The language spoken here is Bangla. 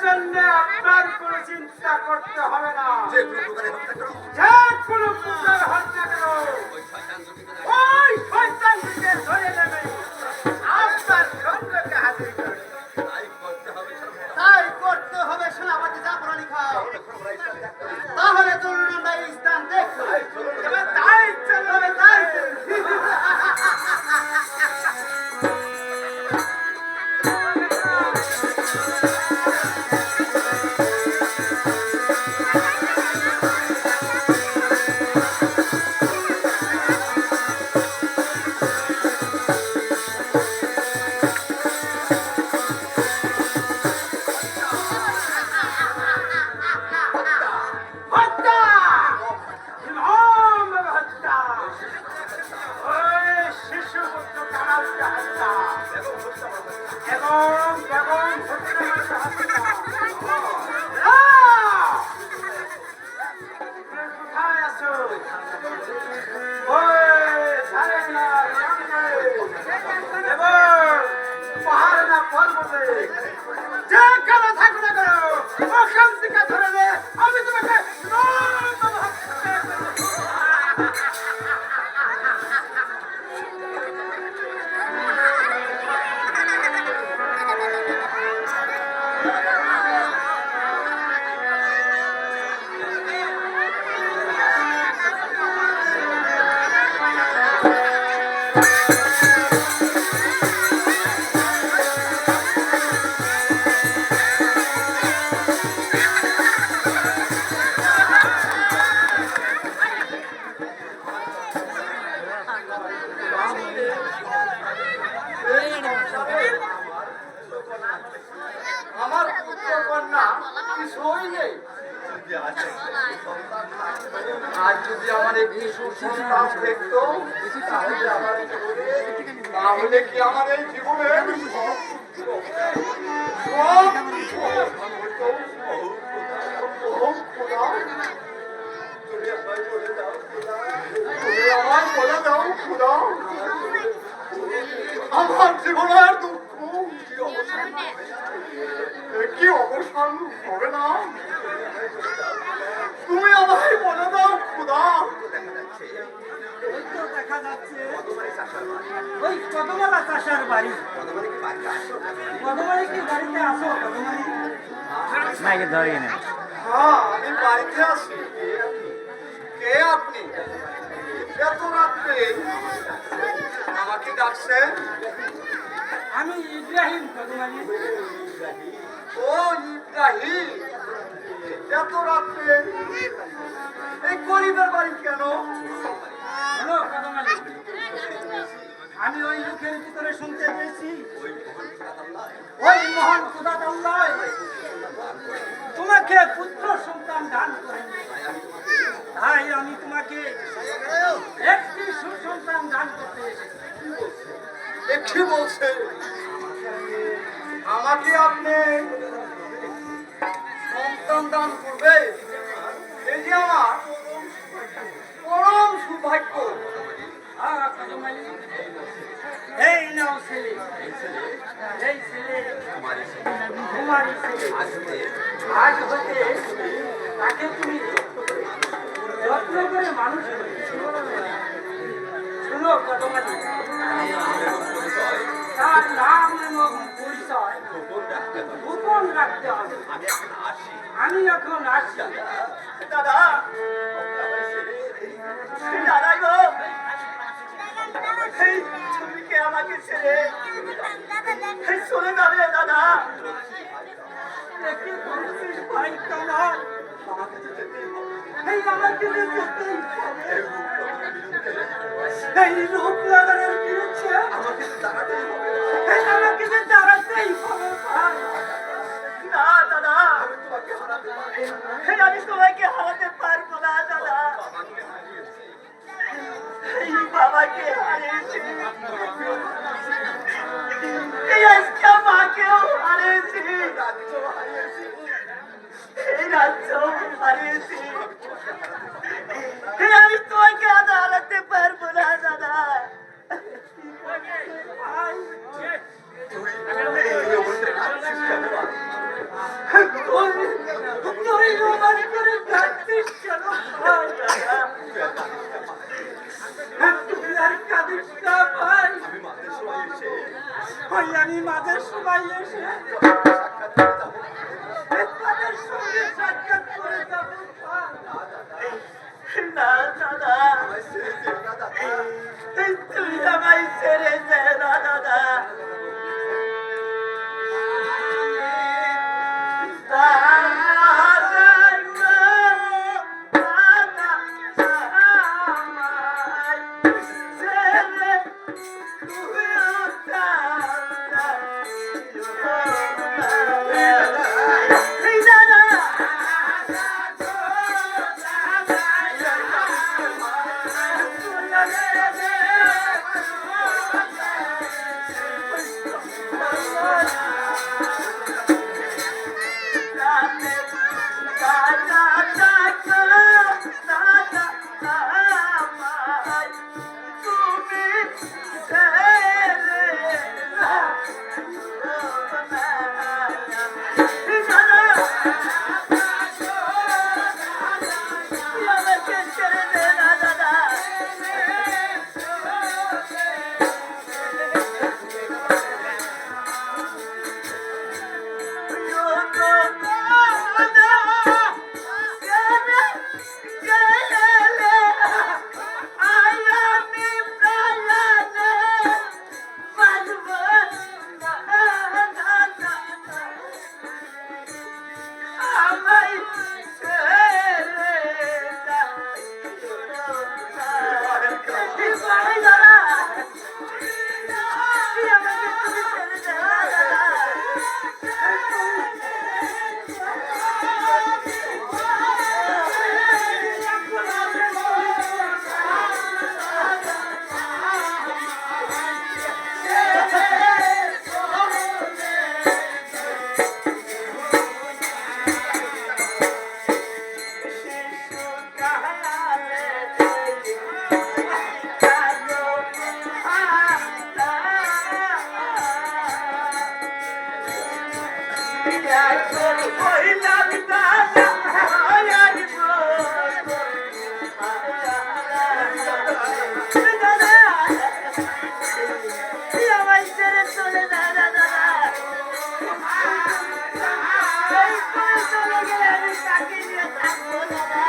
জন্য আপনার কোনো চিন্তা করতে হবে না। যে কোনো প্রকারে হত্যা করো, যে কোনো প্রকার হত্যা করো, ওই শয়তানকে ধরে নেবে আপনার সঙ্গে হাজির করবে। তাই করতে হবে সর্বদা। তাই করতে হবে সেনাপতি জাফর আলী খান। তাহলে চলুন আমরা এই স্থান দেখবো। এবার তাই চলবে, তাই চলবে। হত্যা! নির্মমভাবে হত্যা! ওই শিশুপুত্র কামালকে হত্যা এবং বেগম ফতিমাকে হত্যা। তুমি কোথায় আছো? ওই ঝাড়েনা জঙ্গলে এবং পাহাড়না পর্বতে যেখানে থাকো না কেন, ওখান থেকে ধরে নে, আমি তোমাকে নির্মমভাবে হত্যা করব। আমার পুত্র কন্যা কিছুই নেই। যদি আছে সন্তান থাকতো, আজ যদি আমার একটি সুসন্তান দেখতো, তাহলে কি আমার এই জীবনে আমার জীবনের দুঃখ কি অবসান হবে না? তুমি আমায় বলে দাও খুদা। দেখা যাচ্ছে দেখা যাচ্ছে কতবারই চাষার বাড়ি, ওই কদমালা চাষার বাড়ি। কতবারই কি বাড়িতে আসো? কদমালি কি বাড়িতে আসো? কদমালি নাকি ধরি না। হ্যাঁ, আমি বাড়িতে আছি। কে আপনি? এত রাত্রে আমাকে ডাকছেন? আমি ইব্রাহিম কদমালি। ও ইব্রাহিম, এত রাত্রে এই গরিবের বাড়ি কেন? হ্যালো কদমালি, আমি ওই মুখের ভিতরে শুনতে পেয়েছি ওই মহান খোদা আল্লাহ তোমাকে পুত্র সন্তান দান করেন। তাই আমি তোমাকে একটি সুসন্তান দান করতে এসেছি। একটি বলছে আমাকে আপনি সন্তান দান করবে? এই যে আমার পরম সৌভাগ্য। কদমালি, এই নাও ছেলে, এই ছেলে তোমারই ছেলে। আজ হতে তাকে তুমি যত্ন করে মানুষ করবে। শুনো কদমালি, তার নাম এবং পরিচয় গোপন রাখতে হবে। আমি এখন আসছি। দাদা, দাদা গো, এই তুমি কে আমাকে ছেড়ে এই চলে যাবে? দাদা, একে বলছিস ভাই কামাল, এই আমাকে যে যেতেই হবে। এই রূপ লাগানোর বিরুদ্ধে এই আমাকে যে দাঁড়াতেই হবে ভাই। না দাদা, আমি তোমাকে হারাতে পারবো না দাদা। এই বাবাকে হারিয়েছি, এই আজকে মাকেও হারিয়েছি, এই রাজ্য হারিয়েছি। আমি তোমাকে আজ হারাতে পারবো না দাদা। তুই রোমান করে কাঁদছিস কেন ভাই? তুই আর কাঁদিস না ভাই। আমি মাঝে সময় এসে ওই আমি মাঝের সময় এসে সাক্ষাৎ করে যাবো। তাদের সঙ্গে সাক্ষাৎ করে যাবো ভাই। না দাদা, আমায় ছেড়ে যেও না দাদা। তুই আমায় ছেড়ে দে না দাদা। চলে গেলে আমি তাকে নিয়ে থাকবো দাদা।